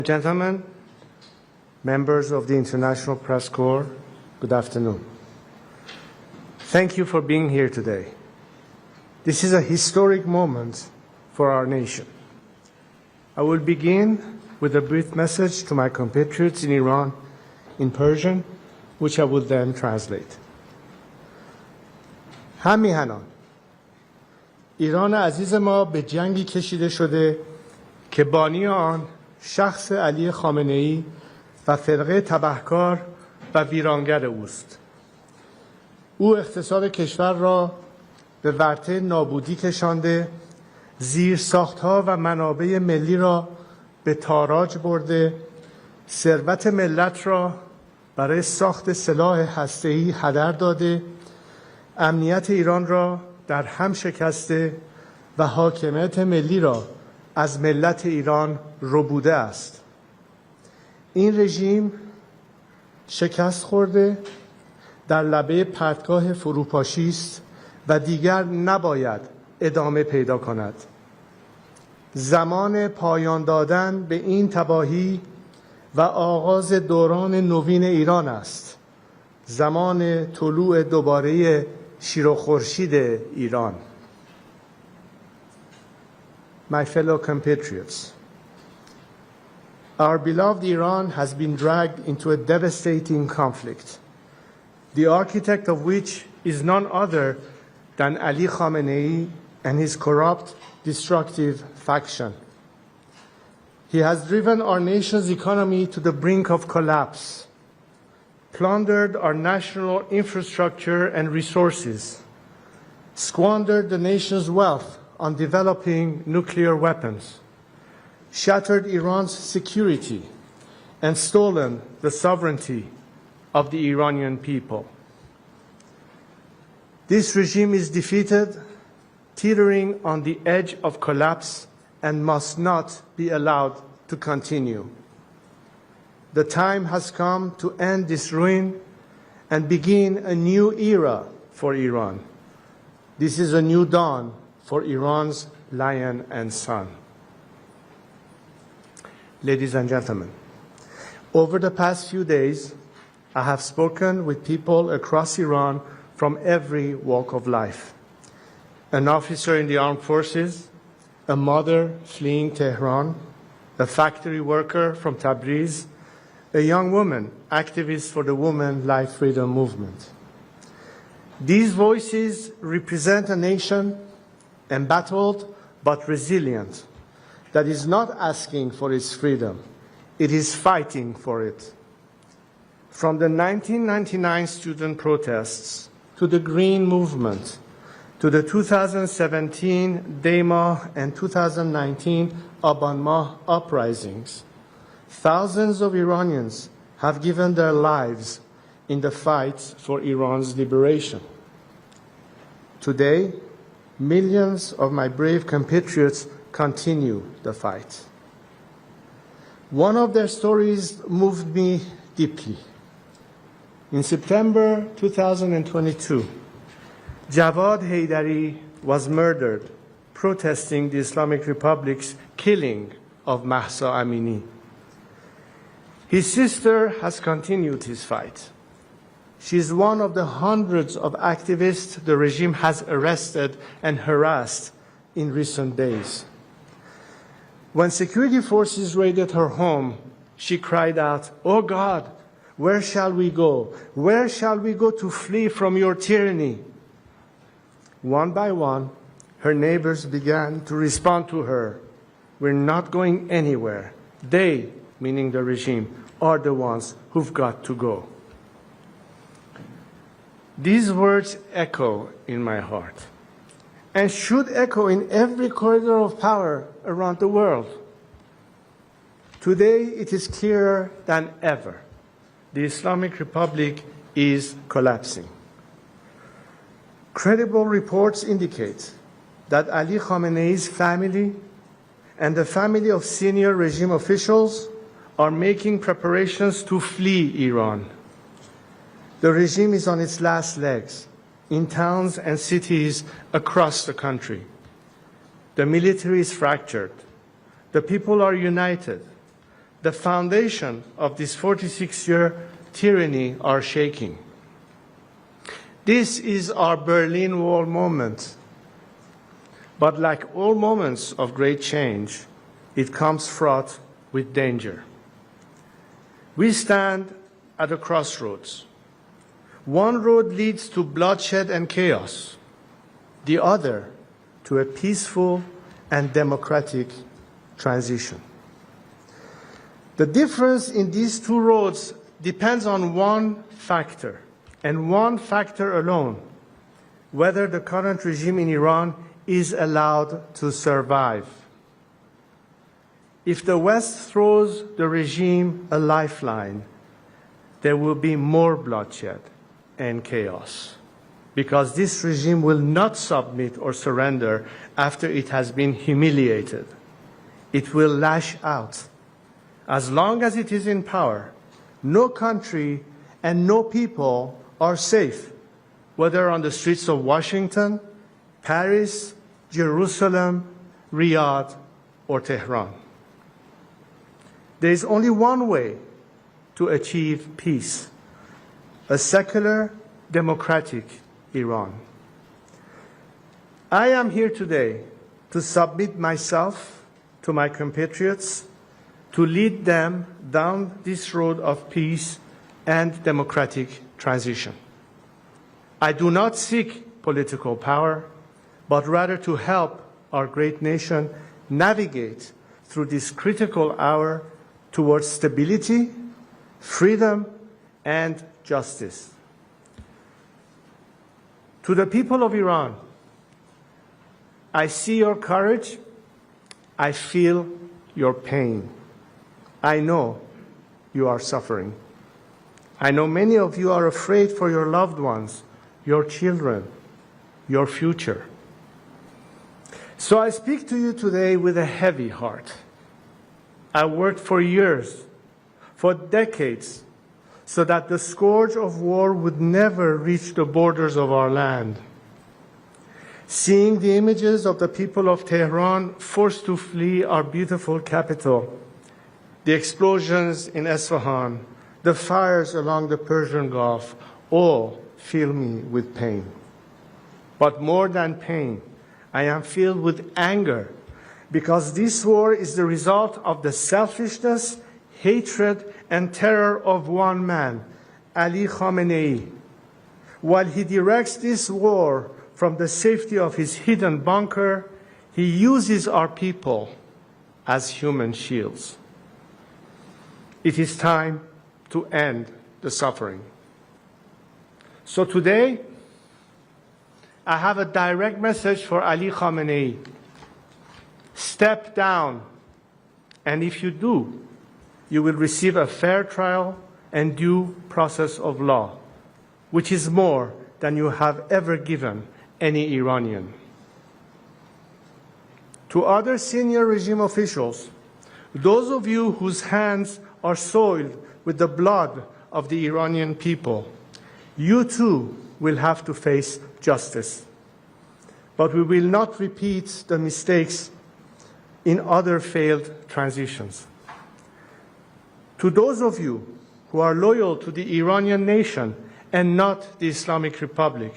Gentlemen, members of the International Press Corps, good afternoon. Thank you for being here today. This is a historic moment for our nation. I will begin with a brief message to my compatriots in Iran in Persian, which I will then translate. هم میهنان، ایران عزیز ما به جنگی کشیده شده که بانی آن شخص علی خامنه‌ای و فرقه تبهکار و ویرانگر اوست. او اقتصاد کشور را به ورطه نابودی کشانده، زیرساخت‌ها و منابع ملی را به تاراج برده، ثروت ملت را برای ساخت سلاح هسته‌ای هدر داده، امنیت ایران را در هم شکسته و حاکمیت ملی را از ملت ایران ربوده است. این رژیم شکست خورده، در لبه پرتگاه فروپاشی است و دیگر نباید ادامه پیدا کند. زمان پایان دادن به این تباهی و آغاز دوران نوین ایران است. زمان طلوع دوباره شیر و خورشید ایران. My fellow compatriots, our beloved Iran has been dragged into a devastating conflict, the architect of which is none other than Ali Khamenei and his corrupt, destructive faction. He has driven our nation's economy to the brink of collapse, plundered our national infrastructure and resources, squandered the nation's wealth on developing nuclear weapons, shattered Iran's security, and stolen the sovereignty of the Iranian people. This regime is defeated, teetering on the edge of collapse, and must not be allowed to continue. The time has come to end this ruin and begin a new era for Iran. This is a new dawn for Iran's lion and son. Ladies and gentlemen, over the past few days, I have spoken with people across Iran from every walk of life. An officer in the armed forces, a mother fleeing Tehran, a factory worker from Tabriz, a young woman, activist for the Women Life Freedom Movement. These voices represent a nation embattled but resilient, that is not asking for its freedom, it is fighting for it. From the 1999 student protests to the Green Movement, to the 2017 Dema and 2019 Aban Mah uprisings, thousands of Iranians have given their lives in the fight for Iran's liberation. Today, millions of my brave compatriots continue the fight. One of their stories moved me deeply. In September 2022, Javad Haydari was murdered protesting the Islamic Republic's killing of Mahsa Amini. His sister has continued his fight. She is one of the hundreds of activists the regime has arrested and harassed in recent days. When security forces raided her home, she cried out, "Oh God, where shall we go? Where shall we go to flee from your tyranny?" One by one, her neighbors began to respond to her, "We're not going anywhere. They," meaning the regime, "are the ones who've got to go." These words echo in my heart and should echo in every corridor of power around the world. Today, it is clearer than ever. The Islamic Republic is collapsing. Credible reports indicate that Ali Khamenei's family and the family of senior regime officials are making preparations to flee Iran. The regime is on its last legs in towns and cities across the country. The military is fractured. The people are united. the foundation of this 46-year tyranny are shaking. This is our Berlin Wall moment. But like all moments of great change, it comes fraught with danger. We stand at a crossroads. One road leads to bloodshed and chaos, the other to a peaceful and democratic transition. The difference in these two roads depends on one factor, and one factor alone: whether the current regime in Iran is allowed to survive. If the West throws the regime a lifeline, there will be more bloodshed and chaos, because this regime will not submit or surrender after it has been humiliated. It will lash out. As long as it is in power, no country and no people are safe, whether on the streets of Washington, Paris, Jerusalem, Riyadh, or Tehran. There is only one way to achieve peace: a secular, democratic Iran. I am here today to submit myself to my compatriots, to lead them down this road of peace and democratic transition. I do not seek political power, but rather to help our great nation navigate through this critical hour towards stability, freedom, and justice. To the people of Iran, I see your courage, I feel your pain. I know you are suffering. I know many of you are afraid for your loved ones, your children, your future. So I speak to you today with a heavy heart. I worked for years, for decades, so that the scourge of war would never reach the borders of our land. Seeing the images of the people of Tehran forced to flee our beautiful capital, the explosions in Isfahan, the fires along the Persian Gulf, all fill me with pain. But more than pain, I am filled with anger, because this war is the result of the selfishness, hatred, and terror of one man, Ali Khamenei. While he directs this war from the safety of his hidden bunker, he uses our people as human shields. It is time to end the suffering. So today, I have a direct message for Ali Khamenei. Step down, and if you do, you will receive a fair trial and due process of law, which is more than you have ever given any Iranian. To other senior regime officials, those of you whose hands are soiled with the blood of the Iranian people, you too will have to face justice. But we will not repeat the mistakes in other failed transitions. To those of you who are loyal to the Iranian nation and not the Islamic Republic,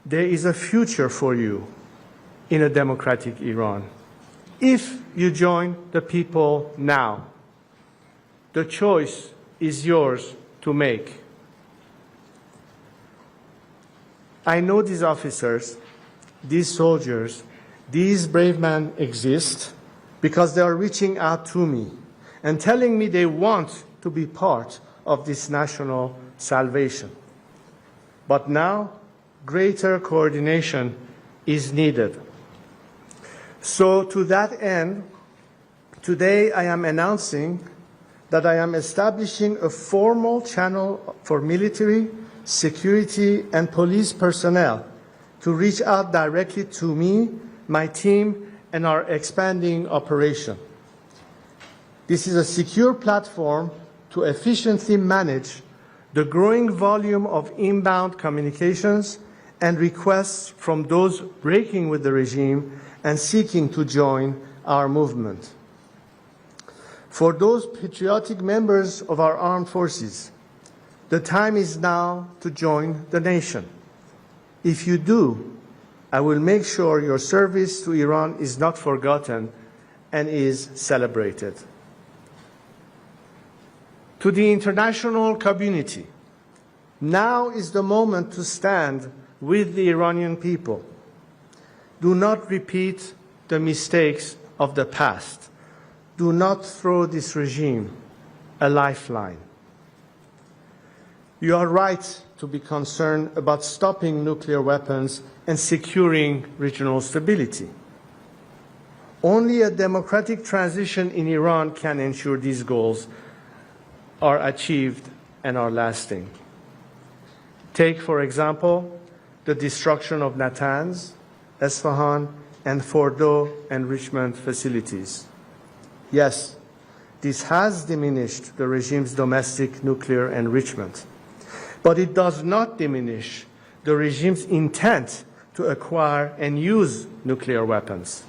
there is a future for you in a democratic Iran, if you join the people now. The choice is yours to make. I know these officers, these soldiers, these brave men exist because they are reaching out to me and telling me they want to be part of this national salvation. But now, greater coordination is needed. So to that end, today I am announcing that I am establishing a formal channel for military, security, and police personnel to reach out directly to me, my team, and our expanding operation. This is a secure platform to efficiently manage the growing volume of inbound communications and requests from those breaking with the regime and seeking to join our movement. For those patriotic members of our armed forces, the time is now to join the nation. If you do, I will make sure your service to Iran is not forgotten and is celebrated. To the international community, now is the moment to stand with the Iranian people. Do not repeat the mistakes of the past. Do not throw this regime a lifeline. You are right to be concerned about stopping nuclear weapons and securing regional stability. Only a democratic transition in Iran can ensure these goals are achieved and are lasting. Take, for example, the destruction of Natanz, Esfahan, and Fordo enrichment facilities. Yes, this has diminished the regime's domestic nuclear enrichment, but it does not diminish the regime's intent to acquire and use nuclear weapons.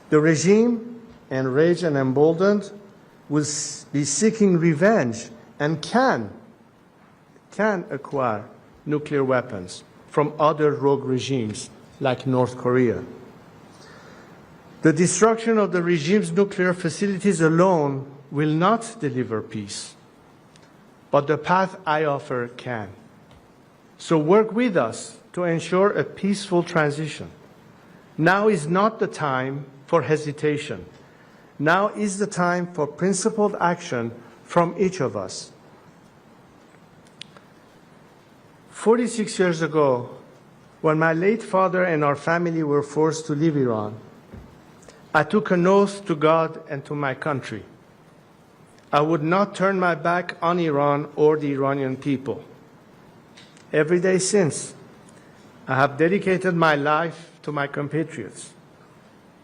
The regime, enraged and emboldened, will be seeking revenge and can acquire nuclear weapons from other rogue regimes like North Korea. The destruction of the regime's nuclear facilities alone will not deliver peace, but the path I offer can. So work with us to ensure a peaceful transition. Now is not the time for hesitation. Now is the time for principled action from each of us. 46 years ago, when my late father and our family were forced to leave Iran, I took an oath to God and to my country. I would not turn my back on Iran or the Iranian people. Every day since, I have dedicated my life to my compatriots.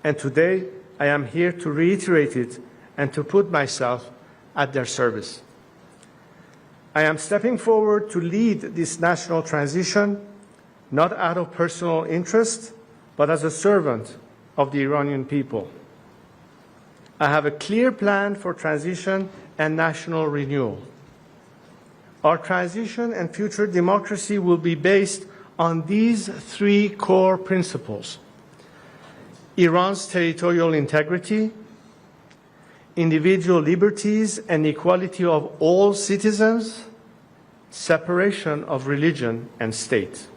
And today, I am here to reiterate it and to put myself at their service. I am stepping forward to lead this national transition, not out of personal interest, but as a servant of the Iranian people. I have a clear plan for transition and national renewal. Our transition and future democracy will be based on these three core principles: Iran's territorial integrity, individual liberties and equality of all citizens, separation of religion and state.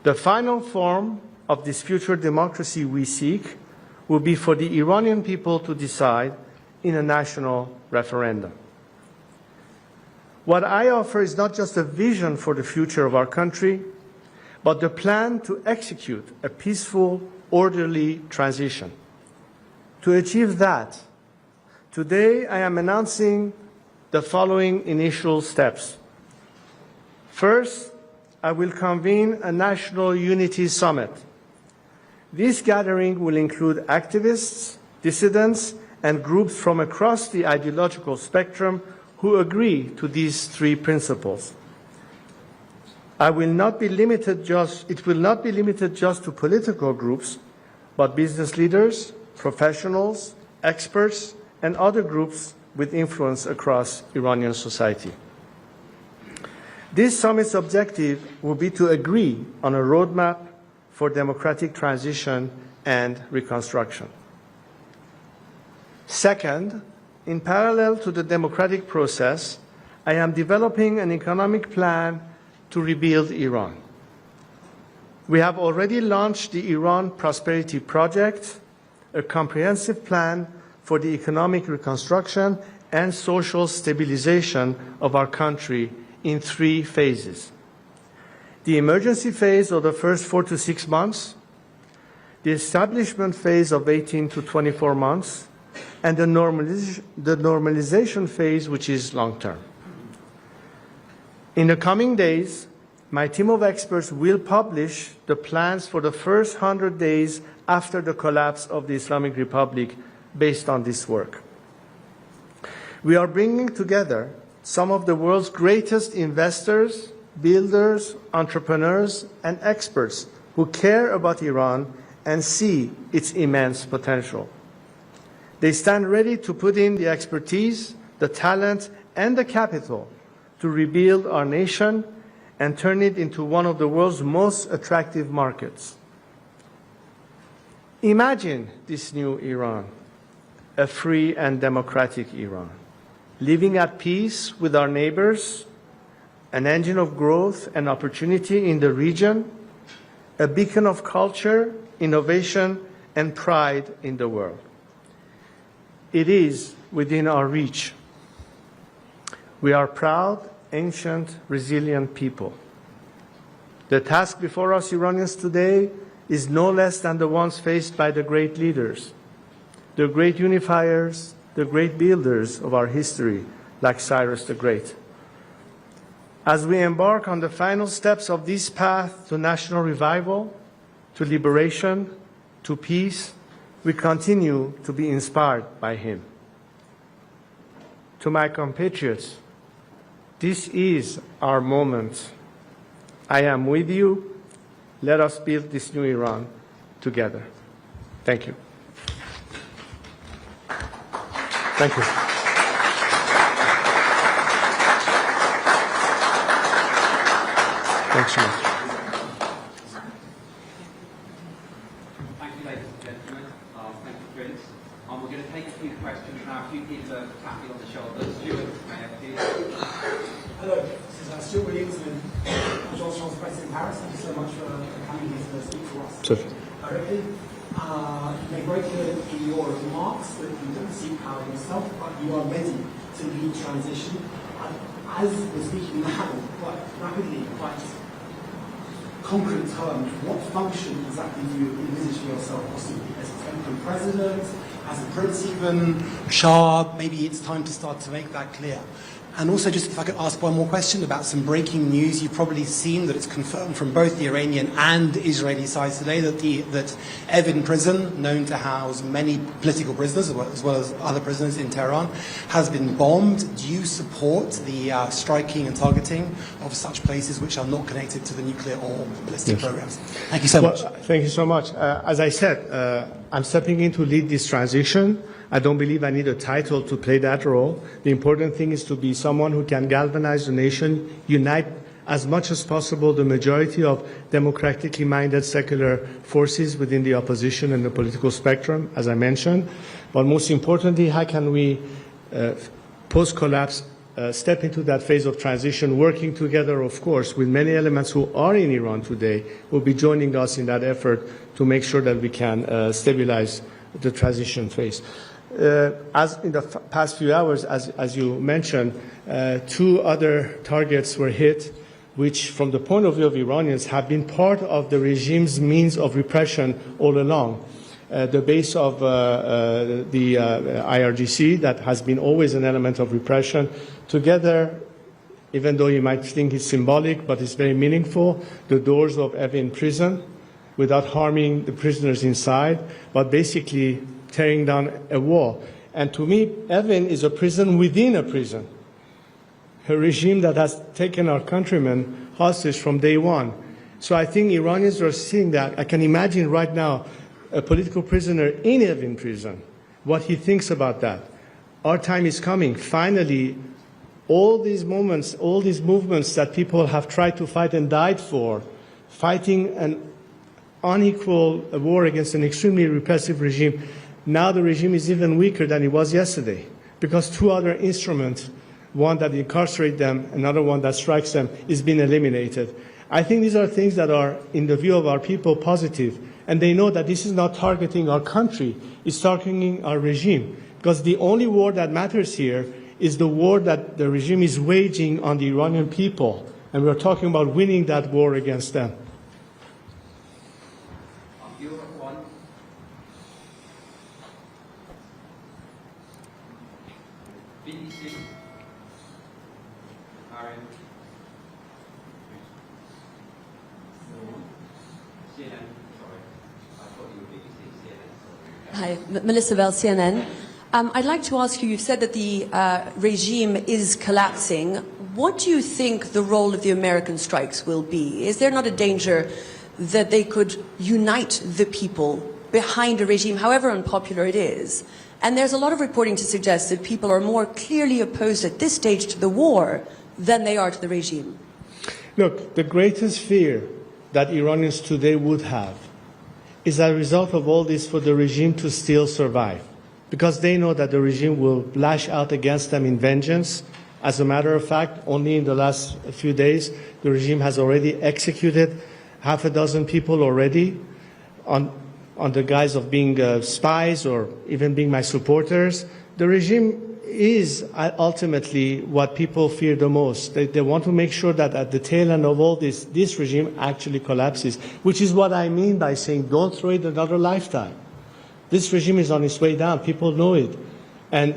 The final form of this future democracy we seek will be for the Iranian people to decide in a national referendum. What I offer is not just a vision for the future of our country, but the plan to execute a peaceful, orderly transition. To achieve that, today I am announcing the following initial steps. First, I will convene a National Unity Summit. This gathering will include activists, dissidents, and groups from across the ideological spectrum who agree to these three principles. It will not be limited just to political groups, but business leaders, professionals, experts, and other groups with influence across Iranian society. This summit's objective will be to agree on a roadmap for democratic transition and reconstruction. Second, in parallel to the democratic process, I am developing an economic plan to rebuild Iran. We have already launched the Iran Prosperity Project, a comprehensive plan for the economic reconstruction and social stabilization of our country in 3 phases. The emergency phase of the first 4 to 6 months, the establishment phase of 18 to 24 months, and the normalization phase, which is long-term. In the coming days, my team of experts will publish the plans for the first 100 days after the collapse of the Islamic Republic based on this work. We are bringing together some of the world's greatest investors, builders, entrepreneurs, and experts who care about Iran and see its immense potential. They stand ready to put in the expertise, the talent, and the capital to rebuild our nation and turn it into one of the world's most attractive markets. Imagine this new Iran, a free and democratic Iran, living at peace with our neighbors, an engine of growth and opportunity in the region, a beacon of culture, innovation, and pride in the world. It is within our reach. We are proud, ancient, resilient people. The task before us Iranians today is no less than the ones faced by the great leaders, the great unifiers, the great builders of our history, like Cyrus the Great. As we embark on the final steps of this path to national revival, to liberation, to peace, we continue to be inspired by him. To my compatriots, this is our moment. I am with you. Let us build this new Iran together. Thank you. Thank you. Thanks so much. Thank you, ladies and gentlemen. Thank you, Prince. We're going to take a few questions now. A few people are tapping on the shoulders. Stuart, may I have you? Hello, this is Stuart Williams with Agence France Presse in Paris. Thank you so much for coming here to speak to us directly. You made very clear in your remarks that you don't seek power yourself, but you are ready to lead transition. As we're speaking now, quite rapidly, quite concrete terms, what function exactly do you envisage for yourself? Possibly as a temporary president, as a prince even, Shah? Maybe it's time to start to make that clear. And also, just if I could ask one more question about some breaking news. You've probably seen that it's confirmed from both the Iranian and Israeli sides today that Evin prison, known to house many political prisoners as well as other prisoners in Tehran, has been bombed. Do you support the striking and targeting of such places which are not connected to the nuclear or ballistic programs? Thank you so much. Thank you so much. As I said, I'm stepping in to lead this transition. I don't believe I need a title to play that role. The important thing is to be someone who can galvanize the nation, unite as much as possible the majority of democratically minded secular forces within the opposition and the political spectrum, as I mentioned. But most importantly, how can we, post-collapse, step into that phase of transition, working together, of course, with many elements who are in Iran today, will be joining us in that effort to make sure that we can stabilize the transition phase. As in the past few hours, as you mentioned, two other targets were hit, which from the point of view of Iranians have been part of the regime's means of repression all along. The base of the IRGC, that has been always an element of repression, together, even though you might think it's symbolic, but it's very meaningful, the doors of Evin prison, without harming the prisoners inside, but basically tearing down a wall. And to me, Evin is a prison within a prison, a regime that has taken our countrymen hostage from day one. So I think Iranians are seeing that. I can imagine right now a political prisoner in Evin prison, what he thinks about that. Our time is coming. Finally, all these moments, all these movements that people have tried to fight and died for, fighting an unequal war against an extremely repressive regime, now the regime is even weaker than it was yesterday, because two other instruments, one that incarcerates them, another one that strikes them, is being eliminated. I think these are things that are, in the view of our people, positive. And they know that this is not targeting our country, it's targeting our regime. Because the only war that matters here is the war that the regime is waging on the Iranian people. And we're talking about winning that war against them. Hi, Melissa Bell, CNN. I'd like to ask you, you've said that the regime is collapsing. What do you think the role of the American strikes will be? Is there not a danger that they could unite the people behind a regime, however unpopular it is, And there's a lot of reporting to suggest that people are more clearly opposed at this stage to the war than they are to the regime. Look, the greatest fear that Iranians today would have is a result of all this for the regime to still survive, because they know that the regime will lash out against them in vengeance. As a matter of fact, only in the last few days, the regime has already executed half a dozen people already on the guise of being spies or even being my supporters. The regime is ultimately what people fear the most. They want to make sure that at the tail end of all this regime actually collapses, which is what I mean by saying don't throw it another lifetime. This regime is on its way down. People know it. And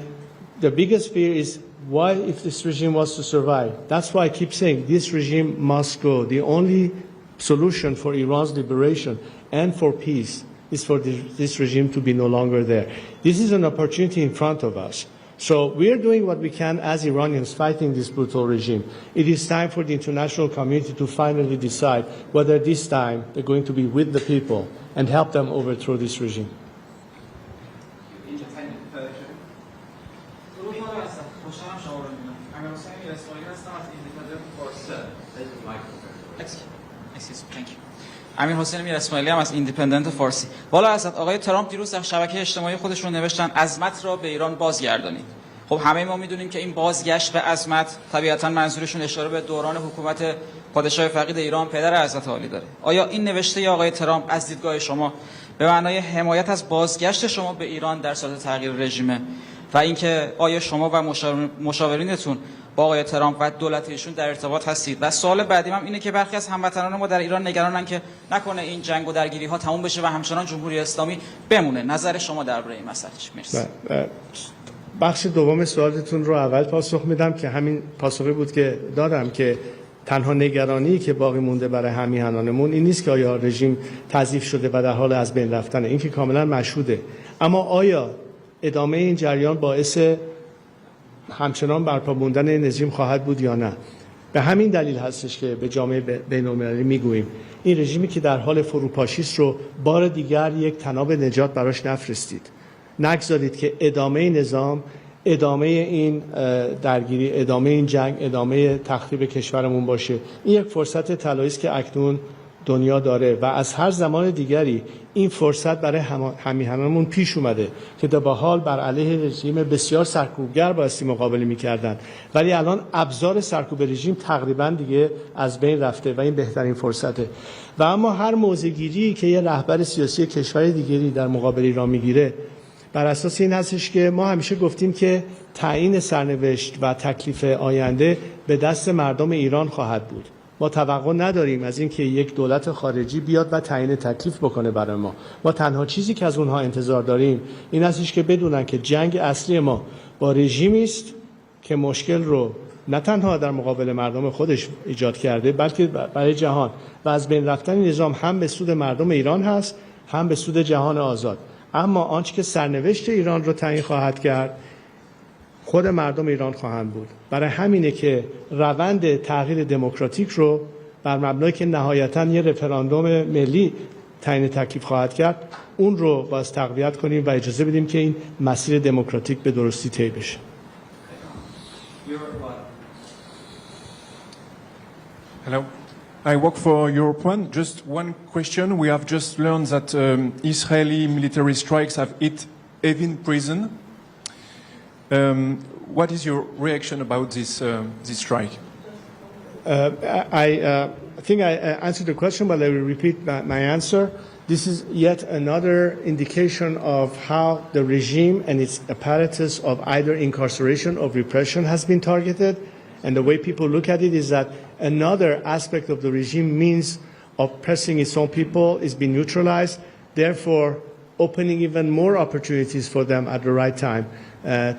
the biggest fear is, what if this regime was to survive? That's why I keep saying this regime must go. The only solution for Iran's liberation and for peace is for this regime to be no longer there. This is an opportunity in front of us. So we are doing what we can as Iranians fighting this brutal regime. It is time for the international community to finally decide whether this time they're going to be with the people and help them overthrow this regime. Independent version. امیر حسین میر اسماعیلی هم از ایندیپندنت فارسی. والا حضرت آقای ترامپ دیروز در شبکه اجتماعی خودشون نوشتن عظمت را به ایران بازگردانید. خب همه ما میدونیم که این بازگشت به عظمت طبیعتاً منظورشون اشاره به دوران حکومت پادشاه فقید ایران پدر حضرت عالی داره. آیا این نوشته آقای ترامپ از دیدگاه شما به معنای حمایت از بازگشت شما به ایران در صورت تغییر رژیم و اینکه آیا شما و مشاورینتون با آقای ترامپ و دولت ایشون در ارتباط هستید؟ و سوال بعدیم هم اینه که برخی از هموطنان ما در ایران نگرانن که نکنه این جنگ و درگیری ها تموم بشه و همچنان جمهوری اسلامی بمونه. نظر شما درباره این مسئله چیه؟ مرسی. بخش دوم سوالتون رو اول پاسخ میدم که همین پاسخی بود که دادم که تنها نگرانی که باقی مونده برای همیهنانمون این نیست که آیا رژیم تضعیف شده و در حال از بین رفتنه. این که کاملا مشهوده. اما آیا ادامه این جریان باعث همچنان برپا موندن این رژیم خواهد بود یا نه؟ به همین دلیل هستش که به جامعه بین‌المللی میگوییم این رژیمی که در حال فروپاشی است رو بار دیگر یک طناب نجات براش نفرستید. نگذارید که ادامه نظام، ادامه این درگیری، ادامه این جنگ، ادامه تخریب کشورمون باشه. این یک فرصت طلایی است که اکنون دنیا داره و از هر زمان دیگری این فرصت برای همیهنانمون پیش اومده که تا به حال بر علیه رژیم بسیار سرکوبگر بایستی مقابله می‌کردن، ولی الان ابزار سرکوب رژیم تقریبا دیگه از بین رفته و این بهترین فرصته. و اما هر موضع‌گیری که یه رهبر سیاسی کشور دیگری در مقابل ایران میگیره بر اساس این هستش که ما همیشه گفتیم که تعیین سرنوشت و تکلیف آینده به دست مردم ایران خواهد بود. ما توقع نداریم از اینکه یک دولت خارجی بیاد و تعیین تکلیف بکنه برای ما. ما تنها چیزی که از اونها انتظار داریم این هستش که بدونن که جنگ اصلی ما با رژیمی است که مشکل رو نه تنها در مقابل مردم خودش ایجاد کرده بلکه برای جهان و از بین رفتن نظام هم به سود مردم ایران هست هم به سود جهان آزاد. اما آنچه که سرنوشت ایران رو تعیین خواهد کرد خود مردم ایران خواهند بود. برای همینه که روند تغییر دموکراتیک رو بر مبنایی که نهایتاً یه رفراندوم ملی تعیین تکلیف خواهد کرد اون رو باز تقویت کنیم و اجازه بدیم که این مسیر دموکراتیک به درستی طی بشه. Hello. I work for Europe One. Just one question. We have just learned that Israeli military strikes have hit Evin prison. What is your reaction about this strike? I think I answered the question, but I will repeat my answer. This is yet another indication of how the regime and its apparatus of either incarceration or repression has been targeted. And the way people look at it is that another aspect of the regime means oppressing its own people is being neutralized, therefore opening even more opportunities for them at the right time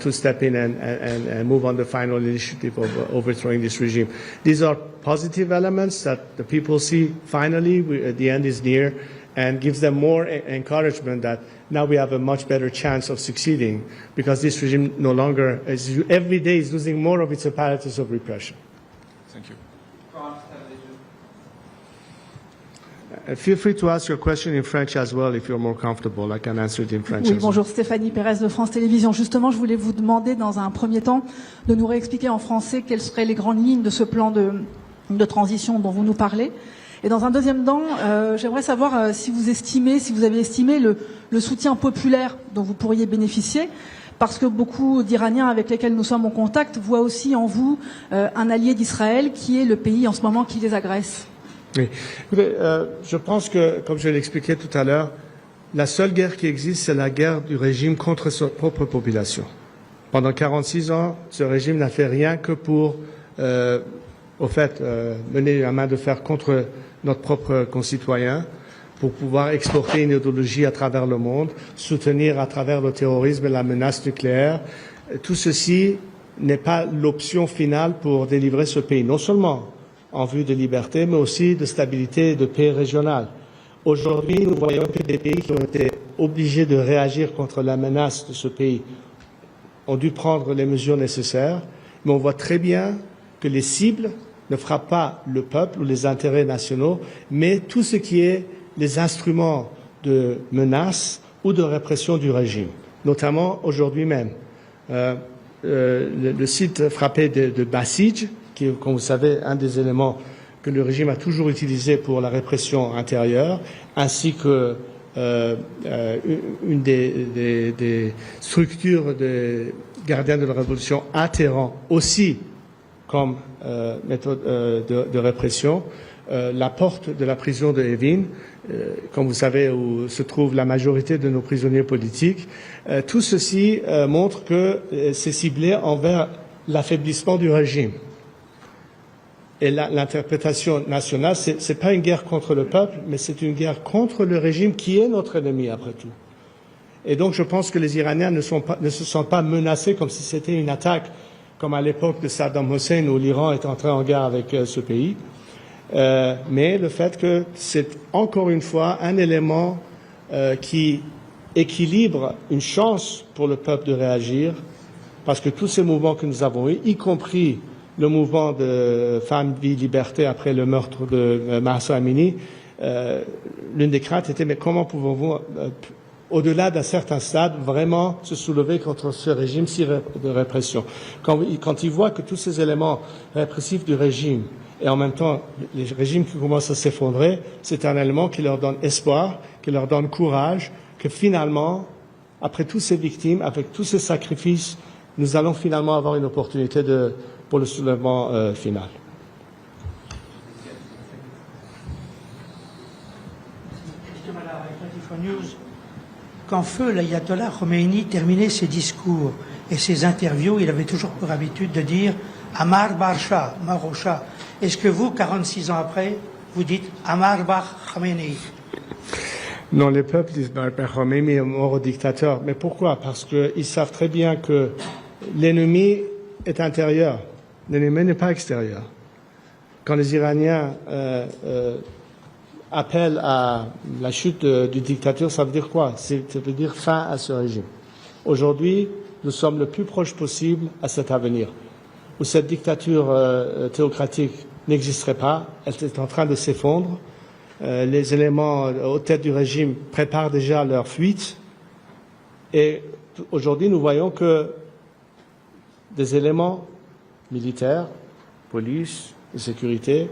to step in and move on the final initiative of overthrowing this regime. These are positive elements that the people see finally, the end is near, and gives them more encouragement that now we have a much better chance of succeeding because this regime no longer, every day is losing more of its apparatus of repression. Thank you. Feel free to ask your question in French as well if you're more comfortable. I can answer it in French. Oui, as well. bonjour, Stéphanie Pérez de France Télévisions. Justement, je voulais vous demander dans un premier temps de nous réexpliquer en français quelles seraient les grandes lignes de ce plan de transition dont vous nous parlez. Et dans un deuxième temps, j'aimerais savoir si vous avez estimé le soutien populaire dont vous pourriez bénéficier, parce que beaucoup d'Iraniens avec lesquels nous sommes en contact voient aussi en vous un allié d'Israël qui est le pays en ce moment qui les agresse. Oui. Écoutez, je pense que, comme je l'expliquais tout à l'heure, la seule guerre qui existe, c'est la guerre du régime contre sa propre population. Pendant 46 ans, ce régime n'a fait rien que pour, mener la main de fer contre notre propre concitoyen, pour pouvoir exporter une idéologie à travers le monde, soutenir à travers le terrorisme et la menace nucléaire. Tout ceci n'est pas l'option finale pour délivrer ce pays, non seulement en vue de liberté, mais aussi de stabilité et de paix régionale. Aujourd'hui, nous voyons que des pays qui ont été obligés de réagir contre la menace de ce pays ont dû prendre les mesures nécessaires, mais on voit très bien que les cibles ne frappent pas le peuple ou les intérêts nationaux, mais tout ce qui est les instruments de menace ou de répression du régime, notamment aujourd'hui même. Le site frappé de Basij, qui est, comme vous savez, un des éléments que le régime a toujours utilisé pour la répression intérieure, ainsi que une des structures de gardiens de la révolution à Téhéran aussi comme méthode de répression. La porte de la prison de Evin, comme vous savez, où se trouve la majorité de nos prisonniers politiques. Tout ceci montre que c'est ciblé envers l'affaiblissement du régime. Et l'interprétation nationale, c'est pas une guerre contre le peuple, mais c'est une guerre contre le régime qui est notre ennemi après tout. Et donc je pense que les Iraniens ne se sentent pas menacés comme si c'était une attaque, comme à l'époque de Saddam Hussein où l'Iran est entré en guerre avec ce pays. Mais le fait que c'est encore une fois un élément qui équilibre une chance pour le peuple de réagir, parce que tous ces mouvements que nous avons eus, y compris le mouvement de Femmes, Vie, Liberté après le meurtre de Mahsa Amini, l'une des craintes était mais comment pouvons-vous, au-delà d'un certain stade, vraiment se soulever contre ce régime de répression. Quand ils voient que tous ces éléments répressifs du régime et en même temps les régimes qui commencent à s'effondrer, c'est un élément qui leur donne espoir, qui leur donne courage, que finalement, après toutes ces victimes, avec tous ces sacrifices, nous allons finalement avoir une opportunité pour le soulèvement final. Quand feu l'ayatollah Khamenei terminait ses discours et ses interviews, il avait toujours pour habitude de dire Amar Barsha, Marosha. Est-ce que vous, 46 ans après, vous dites Amar Bar Khamenei? Non, les peuples disent Khamenei est mort au dictateur. Mais pourquoi? Parce qu'ils savent très bien que l'ennemi est intérieur. L'ennemi n'est pas extérieur. Quand les Iraniens appellent à la chute du dictateur, ça veut dire quoi? Ça veut dire fin à ce régime. Aujourd'hui, nous sommes le plus proche possible à cet avenir, où cette dictature théocratique n'existerait pas, elle est en train de s'effondrer. Les éléments aux têtes du régime préparent déjà leur fuite. Et aujourd'hui, nous voyons que des éléments militaires, police, de sécurité,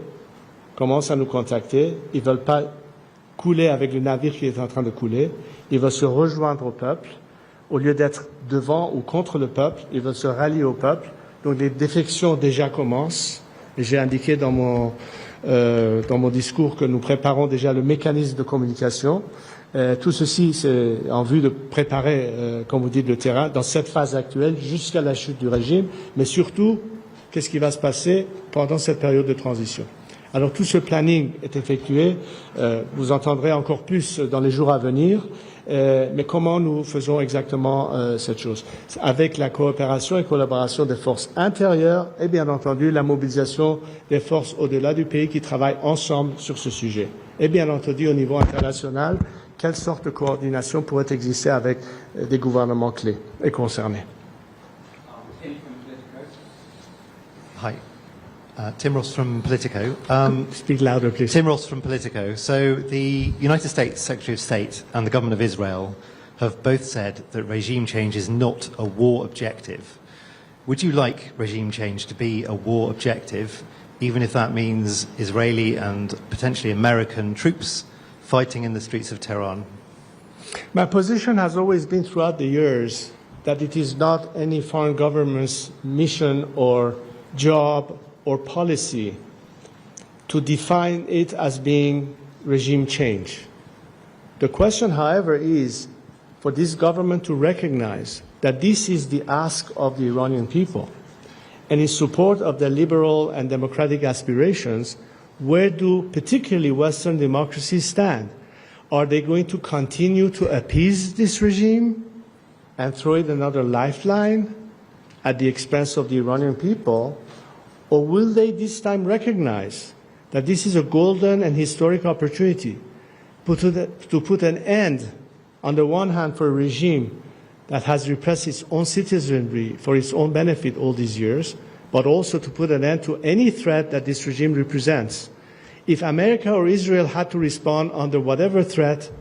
commencent à nous contacter. Ils ne veulent pas couler avec le navire qui est en train de couler. Ils veulent se rejoindre au peuple. Au lieu d'être devant ou contre le peuple, ils veulent se rallier au peuple. Donc les défections déjà commencent. Et j'ai indiqué dans mon discours que nous préparons déjà le mécanisme de communication. Tout ceci, c'est en vue de préparer, comme vous dites, le terrain dans cette phase actuelle jusqu'à la chute du régime, mais surtout, qu'est-ce qui va se passer pendant cette période de transition. Alors tout ce planning est effectué, vous entendrez encore plus dans les jours à venir, mais comment nous faisons exactement cette chose? Avec la coopération et collaboration des forces intérieures et bien entendu la mobilisation des forces au-delà du pays qui travaillent ensemble sur ce sujet. Et bien entendu au niveau international, quelle sorte de coordination pourrait exister avec des gouvernements clés et concernés? Hi. Tim Ross from Politico. Speak louder, please. Tim Ross from Politico. So the United States Secretary of State and the government of Israel have both said that regime change is not a war objective. Would you like regime change to be a war objective, even if that means Israeli and potentially American troops fighting in the streets of Tehran? My position has always been throughout the years that it is not any foreign government's mission or job or policy to define it as being regime change. The question, however, is for this government to recognize that this is the ask of the Iranian people. And in support of their liberal and democratic aspirations, where do particularly Western democracies stand? Are they going to continue to appease this regime and throw it another lifeline at the expense of the Iranian people? Or will they this time recognize that this is a golden and historic opportunity to put an end, on the one hand, for a regime that has repressed its own citizenry for its own benefit all these years, but also to put an end to any threat that this regime represents? If America or Israel had to respond under whatever threat,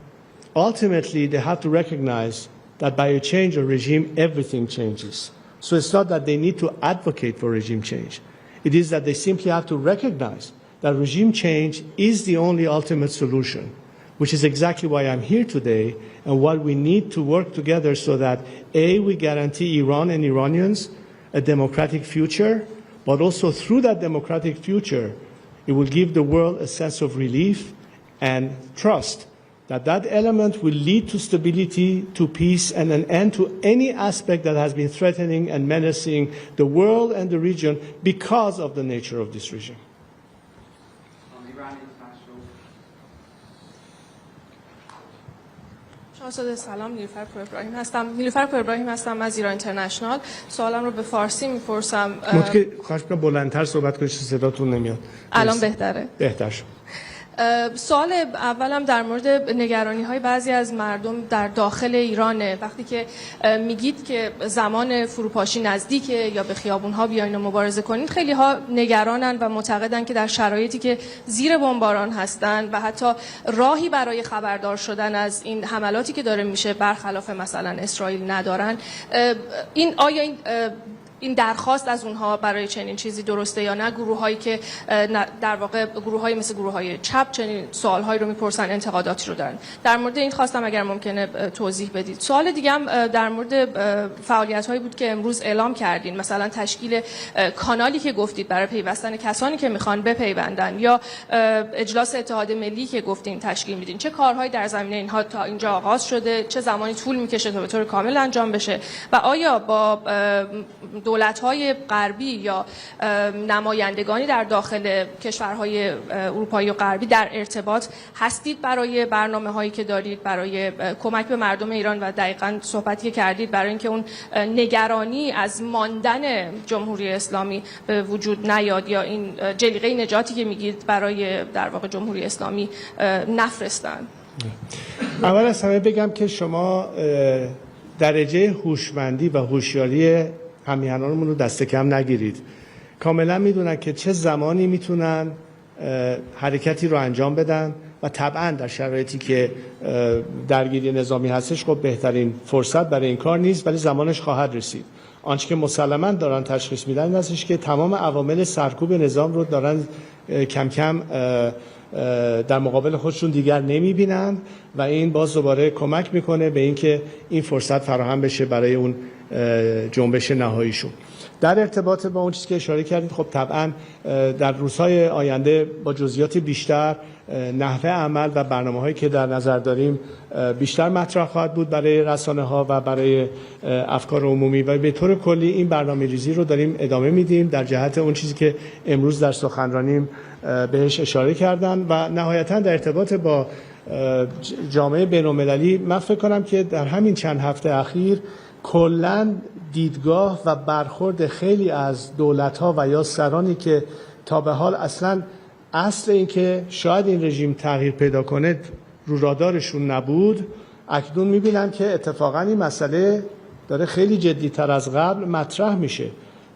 ultimately they have to recognize that by a change of regime, everything changes. So it's not that they need to advocate for regime change. It is that they simply have to recognize that regime change is the only ultimate solution, which is exactly why I'm here today and why we need to work together so that A, we guarantee Iran and Iranians a democratic future, but also through that democratic future, it will give the world a sense of relief and trust that that element will lead to stability, to peace, and an end to any aspect that has been threatening and menacing the world and the region because of the nature of this regime. شاهزاده سلام، نیلوفر ابراهیم هستم از ایران اینترنشنال. سوالم رو به فارسی میپرسم. خواهش می‌کنم بلندتر صحبت کنید، صداتون نمیاد. الان بهتره؟ بهتر شد. سوال اولم در مورد نگرانی‌های بعضی از مردم در داخل ایرانه. وقتی که میگید که زمان فروپاشی نزدیکه یا به خیابون‌ها بیاین و مبارزه کنید، خیلی‌ها نگرانن و معتقدن که در شرایطی که زیر بمباران هستن و حتی راهی برای خبردار شدن از این حملاتی که داره میشه برخلاف مثلا اسرائیل ندارن. آیا این درخواست از اونها برای چنین چیزی درسته یا نه؟ گروه‌هایی که در واقع گروه‌های مثل گروه‌های چپ چنین سوال‌هایی رو می‌پرسن، انتقاداتی رو دارن. در مورد این خواستم اگر ممکنه توضیح بدید. سوال دیگه هم در مورد فعالیت‌هایی بود که امروز اعلام کردین، مثلا تشکیل کانالی که گفتید برای پیوستن کسانی که می‌خوان بپیوندن یا اجلاس اتحاد ملی که گفتین تشکیل میدین. چه کارهایی در زمینه اینها تا اینجا آغاز شده؟ چه زمانی طول می‌کشه تا به طور کامل انجام بشه؟ و آیا با دولت‌های غربی یا نمایندگانی در داخل کشورهای اروپایی و غربی در ارتباط هستید برای برنامه‌هایی که دارید برای کمک به مردم ایران و دقیقاً صحبتی که کردید برای اینکه اون نگرانی از ماندن جمهوری اسلامی به وجود نیاد یا این جلیقه نجاتی که میگید برای در واقع جمهوری اسلامی نفرستن؟ اول از همه بگم که شما درجه هوشمندی و هوشیاری همیهنانمون رو دست کم نگیرید. کاملا میدونن که چه زمانی میتونن حرکتی رو انجام بدن و طبعا در شرایطی که درگیری نظامی هستش خب بهترین فرصت برای این کار نیست، ولی زمانش خواهد رسید. آنچه که مسلماً دارن تشخیص میدن این هستش که تمام عوامل سرکوب نظام رو دارن کم کم در مقابل خودشون دیگر نمیبینن و این باز دوباره کمک میکنه به اینکه این فرصت فراهم بشه برای اون جنبش نهاییشون. در ارتباط با اون چیزی که اشاره کردید خب طبعا در روزهای آینده با جزئیات بیشتر نحوه عمل و برنامه‌هایی که در نظر داریم بیشتر مطرح خواهد بود برای رسانه‌ها و برای افکار عمومی و به طور کلی این برنامه‌ریزی رو داریم ادامه میدیم در جهت اون چیزی که امروز در سخنرانیم بهش اشاره کردن و نهایتاً در ارتباط با جامعه بین‌المللی من فکر کنم که در همین چند هفته اخیر کلاً دیدگاه و برخورد خیلی از دولت‌ها و یا سرانی که تا به حال اصلاً اصل این که شاید این رژیم تغییر پیدا کنه رو رادارشون نبود، اکنون می‌بینن که اتفاقاً این مسئله داره خیلی جدی‌تر از قبل مطرح میشه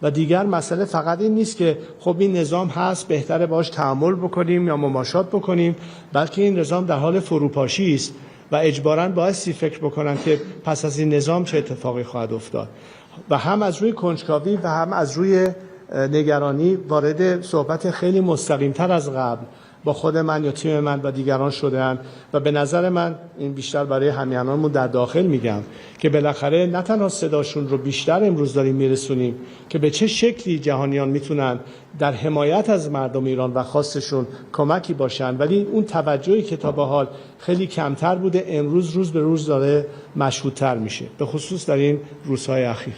و دیگر مسئله فقط این نیست که خب این نظام هست بهتره باش تعامل بکنیم یا مماشات بکنیم، بلکه این نظام در حال فروپاشی است و اجباراً بایستی فکر بکنن که پس از این نظام چه اتفاقی خواهد افتاد. و هم از روی کنجکاوی و هم از روی نگرانی وارد صحبت خیلی مستقیم‌تر از قبل با خود من یا تیم من و دیگران شده‌اند و به نظر من این بیشتر برای همیهنانمون در داخل میگم که بالاخره نه تنها صداشون رو بیشتر امروز داریم میرسونیم که به چه شکلی جهانیان میتونن در حمایت از مردم ایران و خواستشون کمکی باشن، ولی اون توجهی که تا به حال خیلی کمتر بوده امروز روز به روز داره مشهودتر میشه، به خصوص در این روزهای اخیر.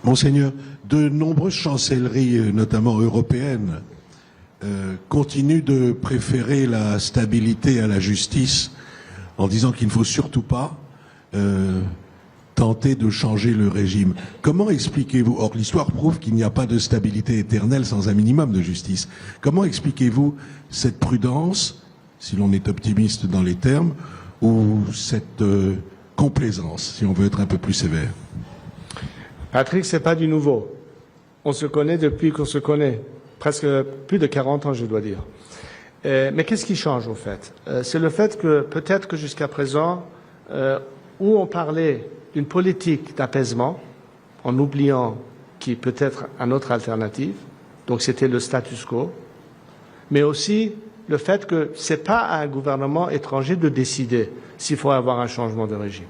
Monseigneur, de nombreuses chancelleries, notamment européennes, continuent de préférer la stabilité à la justice en disant qu'il ne faut surtout pas tenter de changer le régime. Comment expliquez-vous, or l'histoire prouve qu'il n'y a pas de stabilité éternelle sans un minimum de justice, comment expliquez-vous cette prudence, si l'on est optimiste dans les termes, ou cette complaisance, si on veut être un peu plus sévère? Patrick, c'est pas du nouveau. On se connaît depuis qu'on se connaît. Presque plus de 40 ans, je dois dire. Mais qu'est-ce qui change, au fait? C'est le fait que, peut-être que jusqu'à présent, où on parlait d'une politique d'apaisement, en oubliant qui peut être une autre alternative, donc c'était le status quo, mais aussi le fait que ce n'est pas à un gouvernement étranger de décider s'il faut avoir un changement de régime.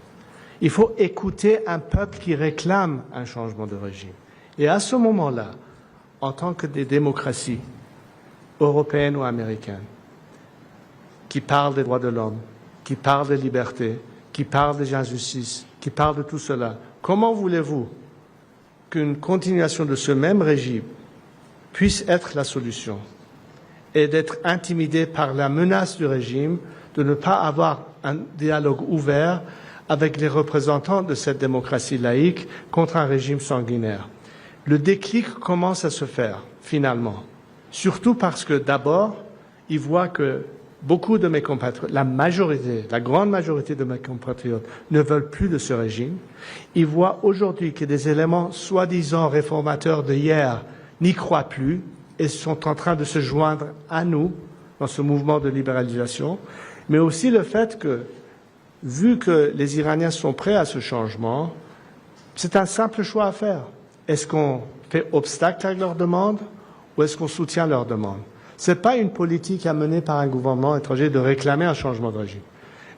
Il faut écouter un peuple qui réclame un changement de régime. Et à ce moment-là, en tant que des démocraties européennes ou américaines, qui parlent des droits de l'homme, qui parlent des libertés, qui parlent des injustices, qui parlent de tout cela, comment voulez-vous qu'une continuation de ce même régime puisse être la solution et d'être intimidé par la menace du régime, de ne pas avoir un dialogue ouvert avec les représentants de cette démocratie laïque contre un régime sanguinaire? Le déclic commence à se faire, finalement. Surtout parce que, d'abord, ils voient que beaucoup de mes compatriotes, la grande majorité de mes compatriotes ne veulent plus de ce régime. Ils voient aujourd'hui que des éléments soi-disant réformateurs de hier n'y croient plus et sont en train de se joindre à nous dans ce mouvement de libéralisation. Mais aussi le fait que, vu que les Iraniens sont prêts à ce changement, c'est un simple choix à faire. Est-ce qu'on fait obstacle à leur demande ou est-ce qu'on soutient leur demande? Ce n'est pas une politique à mener par un gouvernement étranger de réclamer un changement de régime,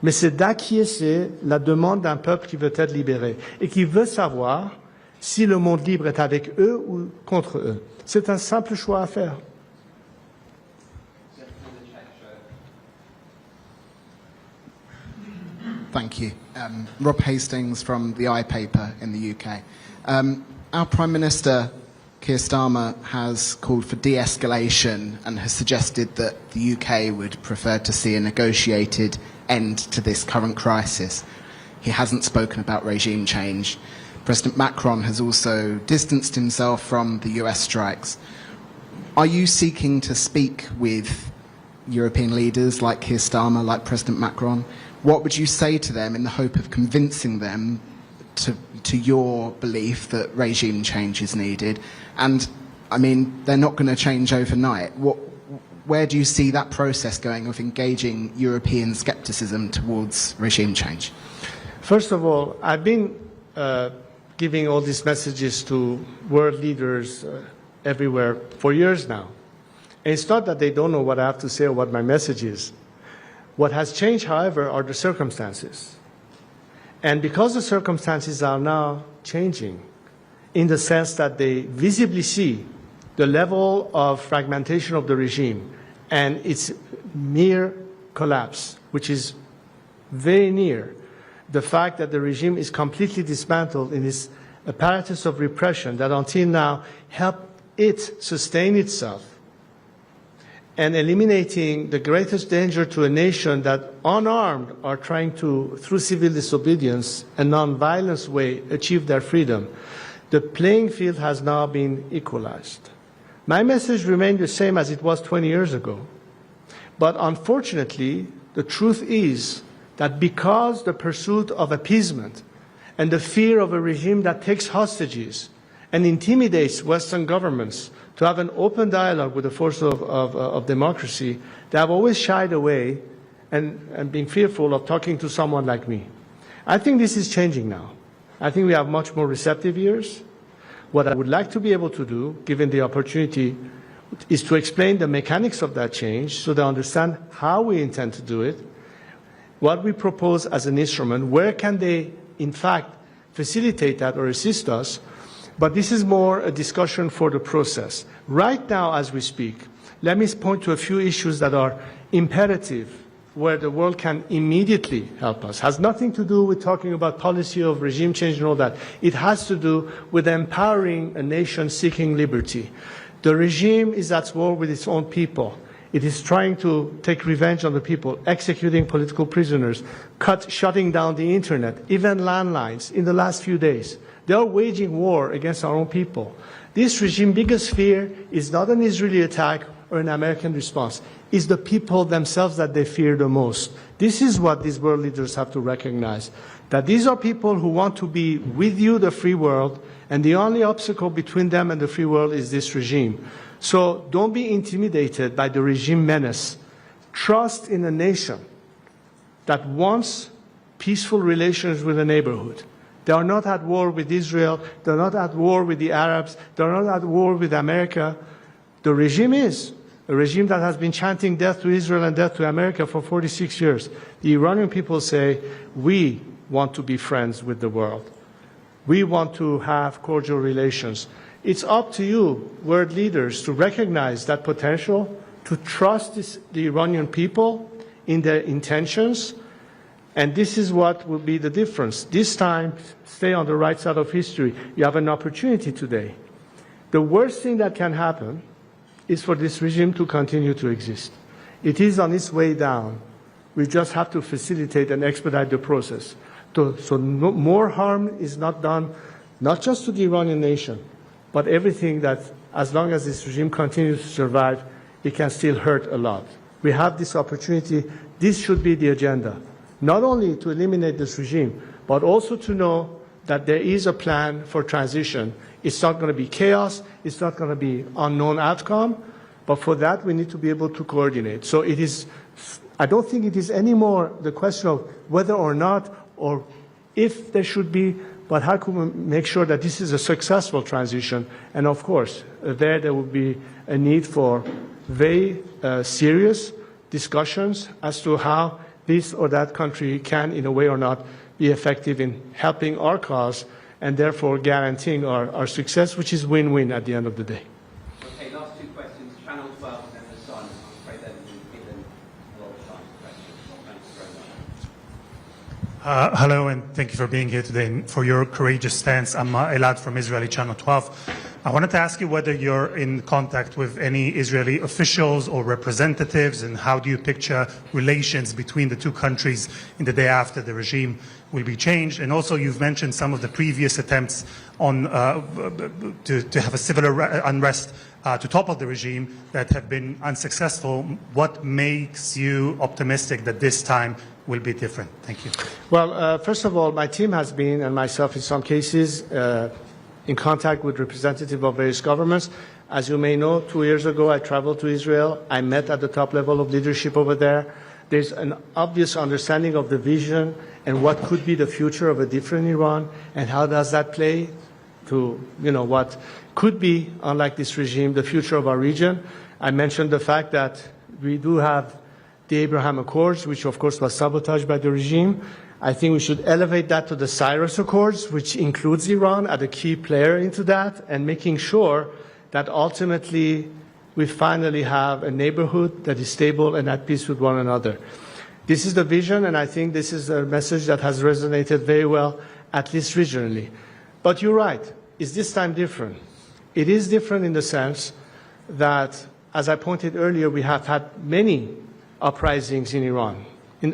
mais c'est d'acquiescer la demande d'un peuple qui veut être libéré et qui veut savoir si le monde libre est avec eux ou contre eux. C'est un simple choix à faire. Thank you. Rob Hastings from the iPaper in the UK. Our Prime Minister, Keir Starmer, has called for de-escalation and has suggested that the UK would prefer to see a negotiated end to this current crisis. He hasn't spoken about regime change. President Macron has also distanced himself from the US strikes. Are you seeking to speak with European leaders like Keir Starmer, like President Macron? What would you say to them in the hope of convincing them to your belief that regime change is needed? And, I mean, they're not going to change overnight. Where do you see that process going of engaging European scepticism towards regime change? First of all, I've been giving all these messages to world leaders everywhere for years now. And it's not that they don't know what I have to say or what my message is. What has changed, however, are the circumstances. And because the circumstances are now changing, in the sense that they visibly see the level of fragmentation of the regime and its mere collapse, which is very near, the fact that the regime is completely dismantled in its apparatus of repression that until now helped it sustain itself, and eliminating the greatest danger to a nation that, unarmed, are trying to, through civil disobedience and non-violence way, achieve their freedom. The playing field has now been equalized. My message remained the same as it was 20 years ago. But unfortunately, the truth is that because the pursuit of appeasement and the fear of a regime that takes hostages and intimidates Western governments to have an open dialogue with the force of democracy, they have always shied away and been fearful of talking to someone like me. I think this is changing now. I think we have much more receptive ears. What I would like to be able to do, given the opportunity, is to explain the mechanics of that change so they understand how we intend to do it, what we propose as an instrument, where can they, in fact, facilitate that or assist us. But this is more a discussion for the process. Right now, as we speak, let me point to a few issues that are imperative, where the world can immediately help us. It has nothing to do with talking about policy of regime change and all that. It has to do with empowering a nation seeking liberty. The regime is at war with its own people. It is trying to take revenge on the people, executing political prisoners, shutting down the internet, even landlines in the last few days. They are waging war against our own people. This regime's biggest fear is not an Israeli attack or an American response. It's the people themselves that they fear the most. This is what these world leaders have to recognize, that these are people who want to be with you, the free world, and the only obstacle between them and the free world is this regime. So don't be intimidated by the regime menace. Trust in a nation that wants peaceful relations with a neighborhood. They are not at war with Israel. They're not at war with the Arabs. They're not at war with America. The regime is a regime that has been chanting death to Israel and death to America for 46 years. The Iranian people say, we want to be friends with the world. We want to have cordial relations. It's up to you, world leaders, to recognize that potential, to trust the Iranian people in their intentions, and this is what will be the difference. This time, stay on the right side of history. You have an opportunity today. The worst thing that can happen is for this regime to continue to exist. It is on its way down. We just have to facilitate and expedite the process. So more harm is not done, not just to the Iranian nation, but everything that, as long as this regime continues to survive, it can still hurt a lot. We have this opportunity. This should be the agenda, not only to eliminate this regime, but also to know that there is a plan for transition. It's not going to be chaos. It's not going to be unknown outcome. But for that, we need to be able to coordinate. So it is, I don't think it is anymore the question of whether or not or if there should be, but how can we make sure that this is a successful transition? And of course, there will be a need for very serious discussions as to how this or that country can, in a way or not, be effective in helping our cause and therefore guaranteeing our success, which is win-win at the end of the day. Okay, last two questions. Channel 12 and then the Sun. I'm afraid that we've given a lot of time for questions. Thanks very much. Hello, and thank you for being here today and for your courageous stance. I'm Elad from Israeli Channel 12. I wanted to ask you whether you're in contact with any Israeli officials or representatives, and how do you picture relations between the two countries in the day after the regime will be changed? And also, you've mentioned some of the previous attempts on to have a civil unrest to topple the regime that have been unsuccessful. What makes you optimistic that this time will be different? Thank you. Well, first of all, my team has been, and myself in some cases, in contact with representatives of various governments. As you may know, 2 years ago I traveled to Israel. I met at the top level of leadership over there. There's an obvious understanding of the vision and what could be the future of a different Iran, and how does that play to what could be, unlike this regime, the future of our region. I mentioned the fact that we do have the Abraham Accords, which of course was sabotaged by the regime. I think we should elevate that to the Cyrus Accords, which includes Iran as a key player into that, and making sure that ultimately we finally have a neighborhood that is stable and at peace with one another. This is the vision, and I think this is a message that has resonated very well, at least regionally. But you're right. Is this time different? It is different in the sense that, as I pointed earlier, we have had many uprisings in Iran,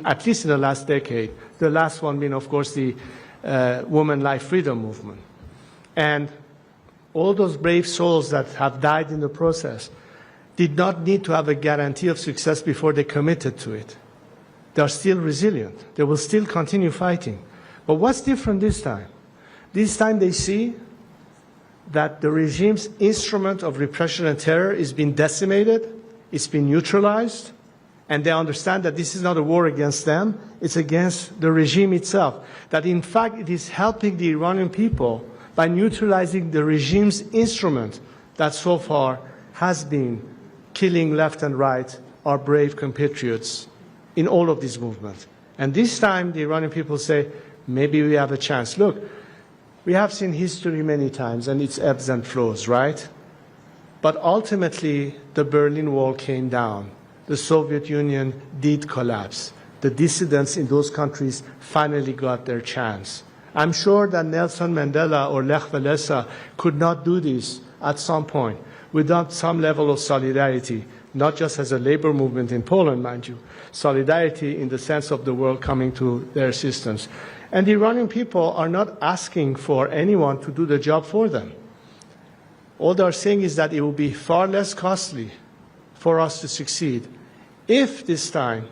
at least in the last decade. The last one being, of course, the Women Life Freedom movement. And all those brave souls that have died in the process, did not need to have a guarantee of success before they committed to it. They are still resilient. They will still continue fighting. But what's different this time? This time they see that the regime's instrument of repression and terror is being decimated, it's been neutralized, and they understand that this is not a war against them, it's against the regime itself. That in fact it is helping the Iranian people by neutralizing the regime's instrument that so far has been killing left and right our brave compatriots in all of these movements. And this time the Iranian people say, maybe we have a chance. Look, we have seen history many times and its ebbs and flows, right? But ultimately the Berlin Wall came down. The Soviet Union did collapse. The dissidents in those countries finally got their chance. I'm sure that Nelson Mandela or Lech Walesa could not do this at some point without some level of solidarity, not just as a labor movement in Poland, mind you, solidarity in the sense of the world coming to their assistance. And the Iranian people are not asking for anyone to do the job for them. All they are saying is that it will be far less costly for us to succeed if this time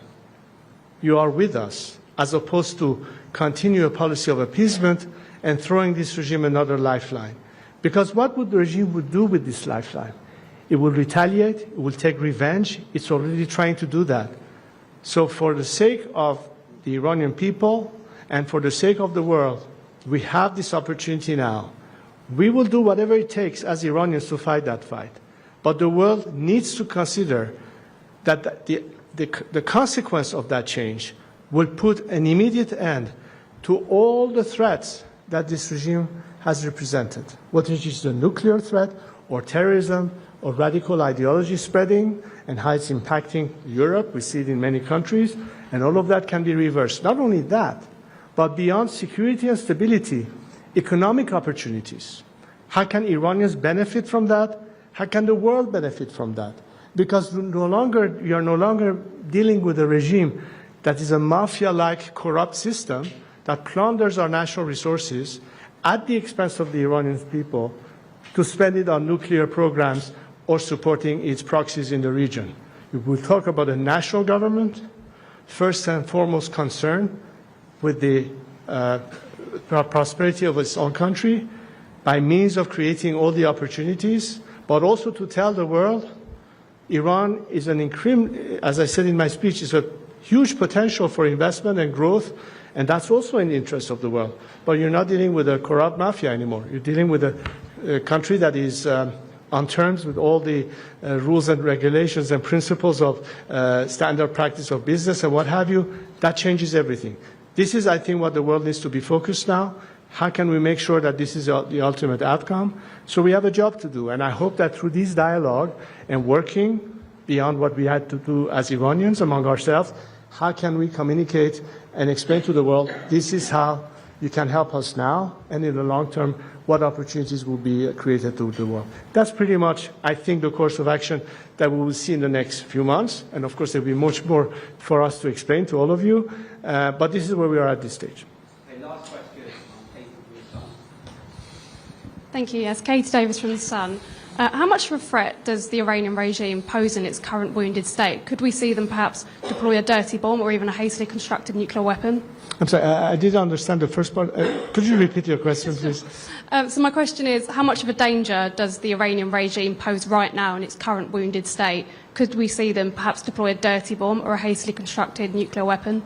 you are with us, as opposed to continue a policy of appeasement and throwing this regime another lifeline. Because what would the regime would do with this lifeline? It will retaliate, it will take revenge, it's already trying to do that. So for the sake of the Iranian people and for the sake of the world, we have this opportunity now. We will do whatever it takes as Iranians to fight that fight. But the world needs to consider that the consequence of that change will put an immediate end to all the threats that this regime has represented, whether it is the nuclear threat or terrorism or radical ideology spreading and how it's impacting Europe. We see it in many countries, and all of that can be reversed. Not only that, but beyond security and stability, economic opportunities. How can Iranians benefit from that? How can the world benefit from that? Because you are no longer dealing with a regime that is a mafia-like corrupt system that plunders our national resources at the expense of the Iranian people to spend it on nuclear programs or supporting its proxies in the region. We will talk about a national government, first and foremost concerned with the prosperity of its own country by means of creating all the opportunities, but also to tell the world Iran is as I said in my speech, is a huge potential for investment and growth, and that's also in the interest of the world. But you're not dealing with a corrupt mafia anymore. You're dealing with a country that is on terms with all the rules and regulations and principles of standard practice of business and what have you. That changes everything. This is, I think, what the world needs to be focused now. How can we make sure that this is the ultimate outcome? So we have a job to do, and I hope that through this dialogue and working beyond what we had to do as Iranians among ourselves, how can we communicate and explain to the world, this is how you can help us now, and in the long term, what opportunities will be created to the world. That's pretty much, I think, the course of action that we will see in the next few months. And of course, there will be much more for us to explain to all of you. But this is where we are at this stage. Okay, last question on Kate from The Sun. Thank you. Yes, Kate Davis from The Sun. How much of a threat does the Iranian regime pose in its current wounded state? Could we see them perhaps deploy a dirty bomb or even a hastily constructed nuclear weapon? I'm sorry, I didn't understand the first part. Could you repeat your question, please? So my question is, how much of a danger does the Iranian regime pose right now in its current wounded state? Could we see them perhaps deploy a dirty bomb or a hastily constructed nuclear weapon?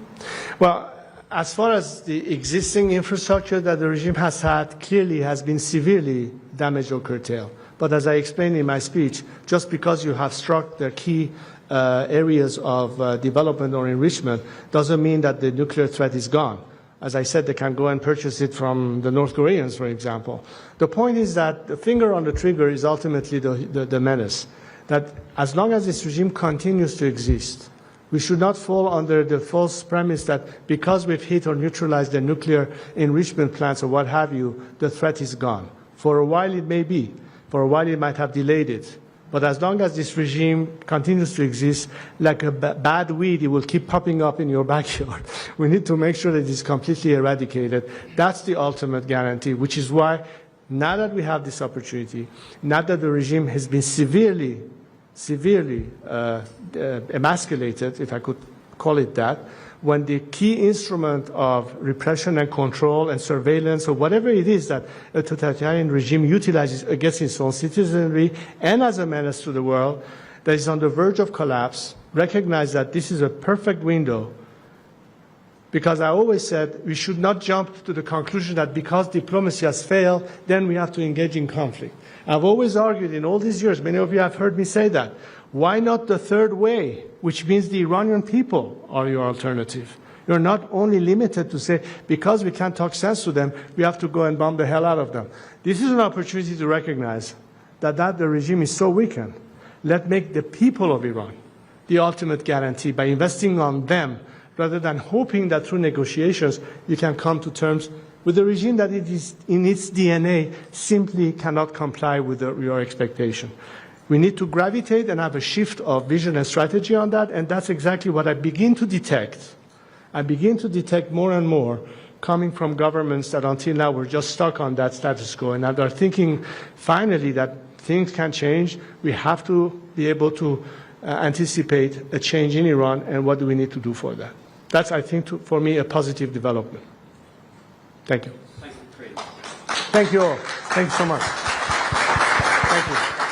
Well, as far as the existing infrastructure that the regime has had, clearly has been severely damaged or curtailed. But as I explained in my speech, just because you have struck the key areas of development or enrichment doesn't mean that the nuclear threat is gone. As I said, they can go and purchase it from the North Koreans, for example. The point is that the finger on the trigger is ultimately the menace. That as long as this regime continues to exist, we should not fall under the false premise that because we've hit or neutralized the nuclear enrichment plants or what have you, the threat is gone. For a while it may be. For a while it might have delayed it. But as long as this regime continues to exist, like a bad weed, it will keep popping up in your backyard. We need to make sure that it is completely eradicated. That's the ultimate guarantee, which is why Now that we have this opportunity, now that the regime has been severely emasculated, if I could call it that, when the key instrument of repression and control and surveillance or whatever it is that a totalitarian regime utilizes against its own citizenry and as a menace to the world that is on the verge of collapse, recognize that this is a perfect window. Because I always said we should not jump to the conclusion that because diplomacy has failed, then we have to engage in conflict. I've always argued in all these years, many of you have heard me say that, why not the third way, which means the Iranian people are your alternative? You're not only limited to say, because we can't talk sense to them, we have to go and bomb the hell out of them. This is an opportunity to recognize that the regime is so weakened. Let's make the people of Iran the ultimate guarantee by investing on them, rather than hoping that through negotiations you can come to terms with a regime that it is in its DNA simply cannot comply with your expectation. We need to gravitate and have a shift of vision and strategy on that, and that's exactly what I begin to detect. I begin to detect more and more coming from governments that until now were just stuck on that status quo and are thinking finally that things can change. We have to be able to anticipate a change in Iran, and what do we need to do for that? That's, I think, for me, a positive development. Thank you. Thank you, Chris. Thank you all. Thank you so much. Thank you.